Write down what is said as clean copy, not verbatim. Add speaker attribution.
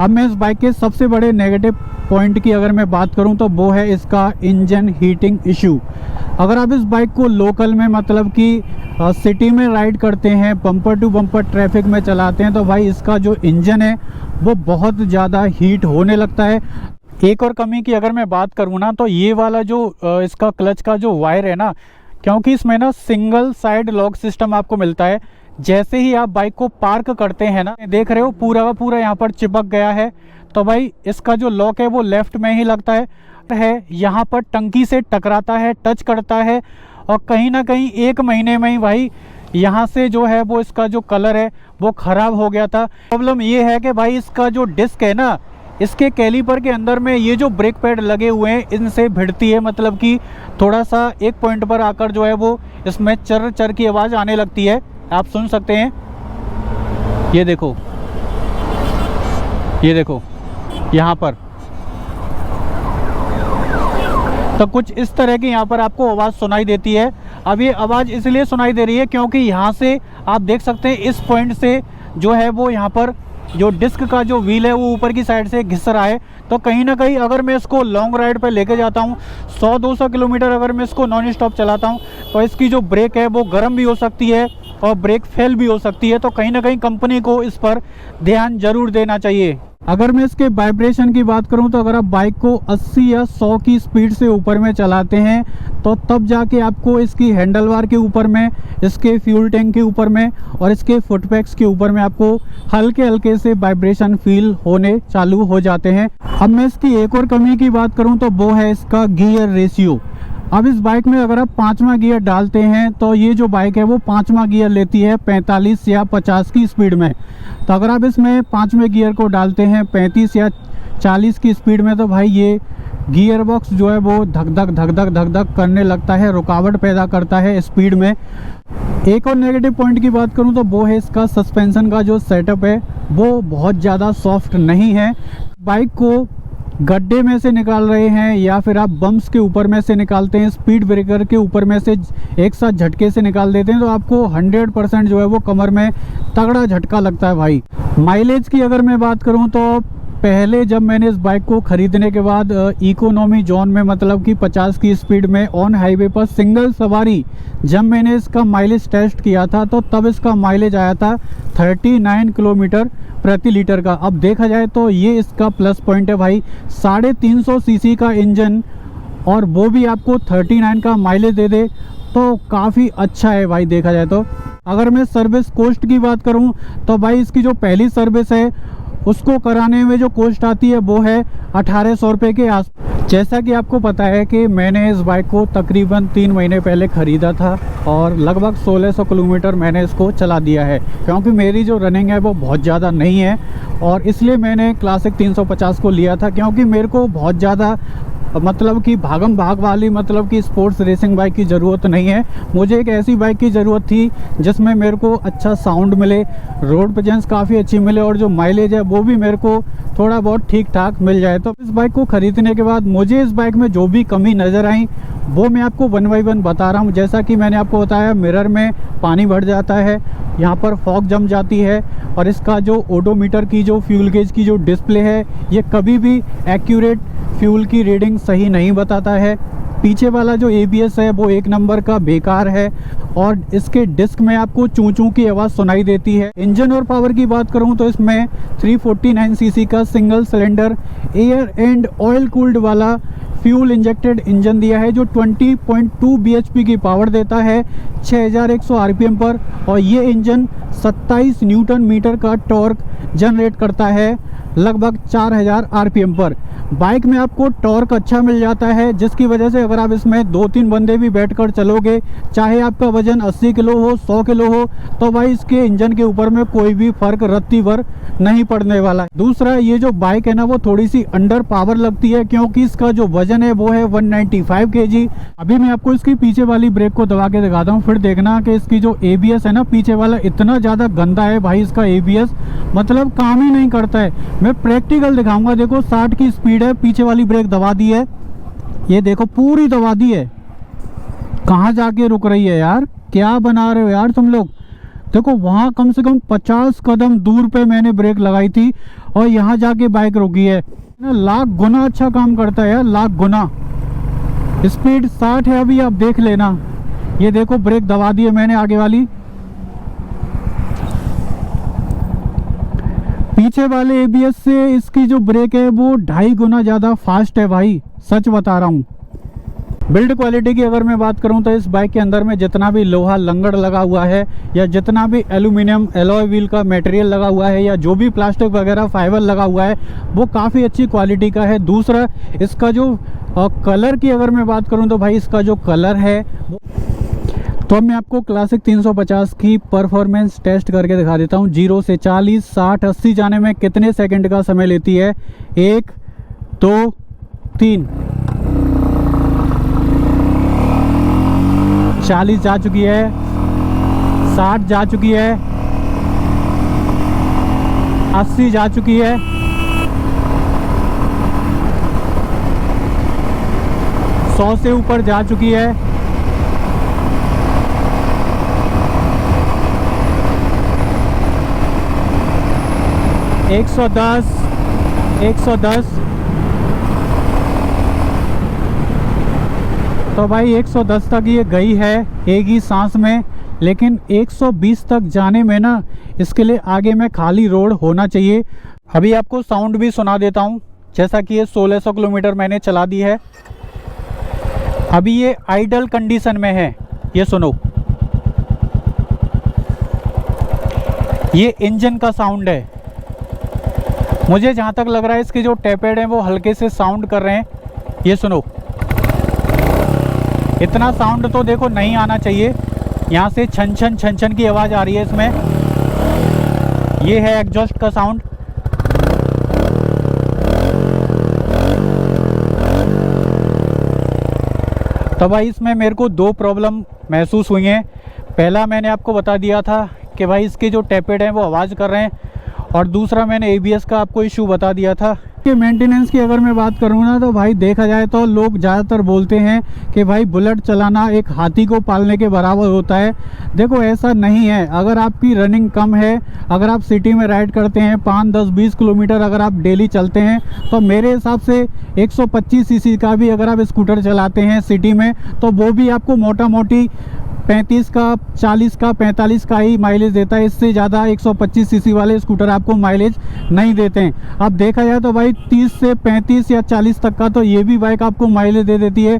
Speaker 1: अब मैं इस बाइक के सबसे बड़े नेगेटिव पॉइंट की अगर मैं बात करूं तो वो है इसका इंजन हीटिंग इशू। अगर आप इस बाइक को लोकल में मतलब कि सिटी में राइड करते हैं, बम्पर टू बम्पर ट्रैफिक में चलाते हैं, तो भाई इसका जो इंजन है वो बहुत ज़्यादा हीट होने लगता है। एक और कमी की अगर मैं बात करूँ ना, तो ये वाला जो इसका क्लच का जो वायर है ना, क्योंकि इसमें ना सिंगल साइड लॉक सिस्टम आपको मिलता है। जैसे ही आप बाइक को पार्क करते हैं ना, देख रहे हो पूरा का पूरा यहाँ पर चिपक गया है, तो भाई इसका जो लॉक है वो लेफ्ट में ही लगता है यहाँ पर टंकी से टकराता है, टच करता है, और कहीं ना कहीं 1 महीने में ही भाई यहाँ से जो है वो इसका जो कलर है वो ख़राब हो गया था। प्रॉब्लम ये है कि भाई इसका जो डिस्क है ना, इसके कैलिपर के अंदर में ये जो ब्रेक पैड लगे हुए हैं इनसे भिड़ती है, मतलब कि थोड़ा सा एक पॉइंट पर आकर जो है वो इसमें चर चर की आवाज़ आने लगती है, आप सुन सकते हैं। ये देखो यहाँ पर तो कुछ इस तरह की यहाँ पर आपको आवाज़ सुनाई देती है। अब ये आवाज़ इसलिए सुनाई दे रही है क्योंकि यहाँ से आप देख सकते हैं इस पॉइंट से जो है वो यहाँ पर जो डिस्क का जो व्हील है वो ऊपर की साइड से घिस रहा है। तो कहीं ना कहीं अगर मैं इसको लॉन्ग राइड पे लेके जाता हूँ 100-200 किलोमीटर, अगर मैं इसको नॉन स्टॉप चलाता हूँ, तो इसकी जो ब्रेक है वो गर्म भी हो सकती है और ब्रेक फेल भी हो सकती है। तो कहीं ना कहीं कंपनी को इस पर ध्यान जरूर देना चाहिए। अगर मैं इसके वाइब्रेशन की बात करूं तो अगर आप बाइक को 80 या 100 की स्पीड से ऊपर में चलाते हैं तो तब जाके आपको इसकी हैंडल बार के ऊपर में, इसके फ्यूल टैंक के ऊपर में और इसके फुटपैक्स के ऊपर में आपको हल्के हल्के से वाइब्रेशन फील होने चालू हो जाते हैं। अब मैं इसकी एक और कमी की बात करूं तो वो है इसका गियर रेशियो। अब इस बाइक में अगर आप 5वां गियर डालते हैं तो ये जो बाइक है वो 5वां गियर लेती है 45 या 50 की स्पीड में। तो अगर आप इसमें 5वें गियर को डालते हैं 35 या 40 की स्पीड में, तो भाई ये गियर बॉक्स जो है वो धक धक करने लगता है, रुकावट पैदा करता है स्पीड में। एक और नेगेटिव पॉइंट की बात करूं तो वो है इसका सस्पेंशन का जो सेटअप है वो बहुत ज़्यादा सॉफ्ट नहीं है। बाइक को गड्ढे में से निकाल रहे हैं या फिर आप बम्प्स के ऊपर में से निकालते हैं, स्पीड ब्रेकर के ऊपर में से एक साथ झटके से निकाल देते हैं, तो आपको 100% जो है वो कमर में तगड़ा झटका लगता है भाई। माइलेज की अगर मैं बात करूं तो पहले जब मैंने इस बाइक को ख़रीदने के बाद इकोनॉमी जोन में, मतलब कि 50 की स्पीड में ऑन हाईवे पर सिंगल सवारी जब मैंने इसका माइलेज टेस्ट किया था तो तब इसका माइलेज आया था 39 किलोमीटर प्रति लीटर का। अब देखा जाए तो ये इसका प्लस पॉइंट है भाई, 350 सीसी का इंजन और वो भी आपको 39 का माइलेज दे दे तो काफ़ी अच्छा है भाई देखा जाए तो। अगर मैं सर्विस कॉस्ट की बात करूं तो भाई इसकी जो पहली सर्विस है उसको कराने में जो कॉस्ट आती है वो है 1800 रुपये के आस। जैसा कि आपको पता है कि मैंने इस बाइक को तकरीबन 3 महीने पहले ख़रीदा था और लगभग 1600 किलोमीटर मैंने इसको चला दिया है, क्योंकि मेरी जो रनिंग है वो बहुत ज़्यादा नहीं है और इसलिए मैंने क्लासिक 350 को लिया था, क्योंकि मेरे को बहुत ज़्यादा मतलब कि भागम भाग वाली मतलब कि स्पोर्ट्स रेसिंग बाइक की ज़रूरत नहीं है। मुझे एक ऐसी बाइक की ज़रूरत थी जिसमें मेरे को अच्छा साउंड मिले, रोड प्रेजेंस काफ़ी अच्छी मिले और जो माइलेज है वो भी मेरे को थोड़ा बहुत ठीक ठाक मिल जाए। तो इस बाइक को ख़रीदने के बाद मुझे इस बाइक में जो भी कमी नज़र आई वो मैं आपको 1 बाय 1 बता रहा हूँ। जैसा कि मैंने आपको बताया, मिरर में पानी भर जाता है, यहाँ पर फॉग जम जाती है और इसका जो ओडोमीटर की जो फ्यूल गेज की जो डिस्प्ले है ये कभी भी एक्यूरेट फ्यूल की रीडिंग सही नहीं बताता है। पीछे वाला जो ABS है वो 1 नंबर का बेकार है और इसके डिस्क में आपको चूं चूं की आवाज़ सुनाई देती है। इंजन और पावर की बात करूं तो इसमें 349 सीसी का single cylinder air and oil cooled वाला फ्यूल इंजेक्टेड इंजन दिया है जो 20.2 bhp की पावर देता है 6100 RPM पर, और ये इंजन 27 न्यूटन मीटर का टॉर्क जनरेट करता है लगभग 4000 RPM पर। बाइक में आपको टॉर्क अच्छा मिल जाता है, जिसकी वजह से अगर आप इसमें 2-3 बंदे भी बैठकर चलोगे, चाहे आपका वजन 80 किलो हो 100 किलो हो, तो भाई इसके इंजन के ऊपर में कोई भी फर्क रत्ती भर नहीं पड़ने वाला है। दूसरा, ये जो बाइक है ना वो थोड़ी सी अंडर पावर लगती है, क्योंकि इसका जो वजन है वो है 195 kg। अभी मैं आपको इसकी पीछे वाली ब्रेक को दबा के दिखाता हूँ, फिर देखना कि इसकी जो ABS है ना पीछे वाला इतना ज़्यादा गंदा है भाई, इसका ABS मतलब काम ही नहीं करता है। मैं प्रैक्टिकल दिखाऊंगा, देखो 60 की स्पीड है, पीछे वाली ब्रेक दबा दी है, ये देखो पूरी दबा दी है, कहाँ जाके रुक रही है यार, क्या बना रहे हो यार तुम लोग। देखो वहाँ कम से कम 50 कदम दूर पे मैंने ब्रेक लगाई थी और यहाँ जाके बाइक रुकी है ना। लाख गुना अच्छा काम करता है यार, लाख गुना। स्पीड 60 है अभी, आप देख लेना। ये देखो ब्रेक दबा दी है मैंने आगे वाली। पीछे वाले ABS से इसकी जो ब्रेक है वो 2.5 गुना ज़्यादा फास्ट है भाई, सच बता रहा हूँ। बिल्ड क्वालिटी की अगर मैं बात करूं तो इस बाइक के अंदर में जितना भी लोहा लंगड़ लगा हुआ है या जितना भी एल्यूमिनियम एलॉय व्हील का मटेरियल लगा हुआ है या जो भी प्लास्टिक वगैरह फाइबर लगा हुआ है वो काफ़ी अच्छी क्वालिटी का है। दूसरा इसका जो कलर की अगर मैं बात करूं तो भाई इसका जो कलर है तो अब मैं आपको क्लासिक 350 की परफॉर्मेंस टेस्ट करके दिखा देता हूं। 0 से 40 60 80 जाने में कितने सेकंड का समय लेती है। 1 2 3 40 जा चुकी है, 60 जा चुकी है, 80 जा चुकी है, 100 से ऊपर जा चुकी है, 110 110। तो भाई 110 तक ये गई है एक ही सांस में, लेकिन 120 तक जाने में ना इसके लिए आगे में खाली रोड होना चाहिए। अभी आपको साउंड भी सुना देता हूँ। जैसा कि ये 1600 किलोमीटर मैंने चला दी है, अभी ये आइडल कंडीशन में है। ये सुनो, ये इंजन का साउंड है। मुझे जहाँ तक लग रहा है इसके जो टैपेड हैं वो हल्के से साउंड कर रहे हैं। ये सुनो, इतना साउंड तो देखो नहीं आना चाहिए। यहाँ से छन छन छन छन की आवाज़ आ रही है इसमें। ये है एग्जॉस्ट का साउंड। तो भाई इसमें मेरे को 2 प्रॉब्लम महसूस हुई हैं। पहला मैंने आपको बता दिया था कि भाई इसके जो टैपेड हैं वो आवाज़ कर रहे हैं, और दूसरा मैंने ABS का आपको इशू बता दिया था। कि मेंटेनेंस की अगर मैं बात करूँ ना तो भाई देखा जाए तो लोग ज़्यादातर बोलते हैं कि भाई बुलेट चलाना एक हाथी को पालने के बराबर होता है। देखो ऐसा नहीं है। अगर आपकी रनिंग कम है, अगर आप सिटी में राइड करते हैं 5 10 20 किलोमीटर अगर आप डेली चलते हैं, तो मेरे हिसाब से 125 सीसी का भी अगर आप स्कूटर चलाते हैं सिटी में तो वो भी आपको मोटा मोटी 35 का 40 का 45 का ही माइलेज देता है। इससे ज़्यादा 125 सीसी वाले स्कूटर आपको माइलेज नहीं देते हैं। अब देखा जाए तो भाई 30 से 35 या 40 तक का तो ये भी बाइक आपको माइलेज दे देती है।